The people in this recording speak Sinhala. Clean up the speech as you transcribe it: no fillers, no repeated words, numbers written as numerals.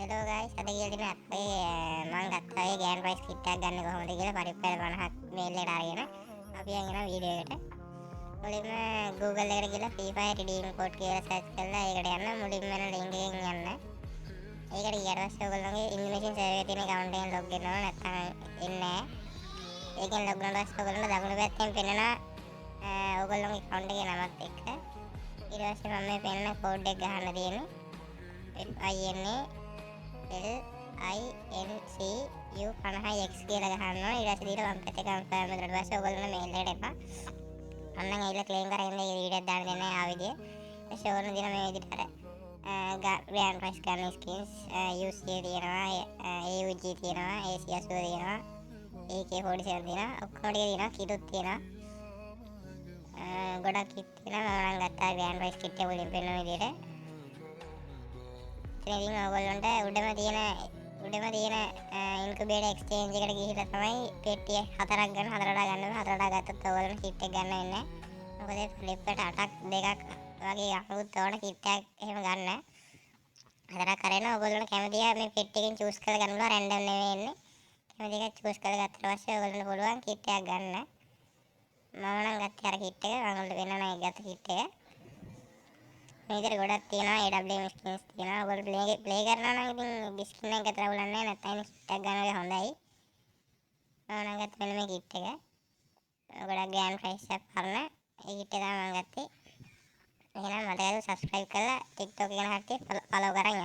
හෙලෝ ගයිස්, අද කියලා තියෙන අපේ මම ගත්තා ඒ ගෑන් ප්‍රයිස් කිට් එකක් ගන්න කොහොමද කියලා පරිප්පුවල 50ක් මේල් එකට අරගෙන අපි යන වීඩියෝ එකට. මුලින්ම Google එකට ගිහලා Free Fire redeem code කියලා සර්ච් කරලා ඒකට යන්න. මුලින්ම යන link එකෙන් යන්න. ඒකට ගියාට පස්සේ ඔයගොල්ලෝගේ ඉන්ෆර්මේෂන් සර්වර් එකේ තියෙන account එකෙන් log වෙන්න ඕන, නැත්නම් එන්නේ නැහැ. ඒකෙන් log වුණාට පස්සේ ඔයගොල්ලෝ දකුණු පැත්තෙන් පෙන්නනවා ඔයගොල්ලෝගේ account එකේ නමත් එක්ක. ඊට පස්සේ මම මේ පෙන්නන code එක ගහන්න තියෙන්නේ. FINALINCU50X කියලා ගහනවා. ඊට පස්සේ දීලා වම් පැත්තේ කන්ෆර්ම් කරලා ඊට පස්සේ ඔයගොල්ලෝ මේල් එකට එපා. අන්න ඇවිල්ලා ක්ලේම් කරගෙන ඉන්න වීඩියෝ එකක් දාන්න දෙන්නේ ආ විදිය. ඊට ඔයගොල්ලෝ දින මේ විදිහට ග්‍රෑන්ඩ් ප්‍රයිස් ගන්න ස්කින්ස් UC තියෙනවා, AUG තියෙනවා, AC80 තියෙනවා, AK47 තියෙනවා, ඔක්කොම ටික තියෙනවා, කිටුත් තියෙනවා. ගොඩක් කිට් තියෙනවා. මම නම් ගත්තා ග්‍රෑන්ඩ් ප්‍රයිස් කිට් එක වලින් පෙන්නන විදිහට. ඉතින් ඔයගොල්ලන්ට උඩම තියෙන ඉන්කියුබේටර් එක්ස්චේන්ජ් එකට ගිහිල්ලා තමයි පෙට්ටිය 4ක් ගන්න. 4ට ගන්න 4ට ගත්තොත් ඔයගොල්ලන්ට කිට් එක ගන්න වෙන්නේ. මොකද ෆ්ලිප් එකට 8ක් 2ක් වගේ අහුත් ඕන කිට් එකක් එහෙම ගන්න. 4ක් කරේන ඔයගොල්ලන්ට කැමති මේ පෙට්ටි එකෙන් චූස් කරලා ගන්න පුළුවන්. රැන්ඩම් නෙවෙයි එන්නේ. කැමති එකක් චූස් කරලා ගත්තට පස්සේ ඔයගොල්ලන්ට පුළුවන් කිට් එකක් ගන්න. මම නම් ගත්තේ අර කිට් එක. මම ඔයාලට වෙන නෑ ගත්ත කිට් එක. මේ විදිහට ගොඩක් තියෙනවා. AWM ස්කින්ස් තියෙනවා. ඔයගොල්ලෝ ප්ලේ කරනවා නම් ඉතින් ස්කින් එක ගත්තට අවුලක් නැහැ. නැත්නම් කිට් එකක් ගන්න එක හොඳයි. මම නම් ගත්තේ මෙන්න මේ කිට් එක. ගොඩක් ගෑන් ප්‍රයිස් එකක් පරණ. ඒ කිට් එක තමයි මම ගත්තේ. එහෙනම් මට සබ්ස්ක්‍රයිබ් කරලා TikTok එක ගැන හරියට ෆලෝ කරන්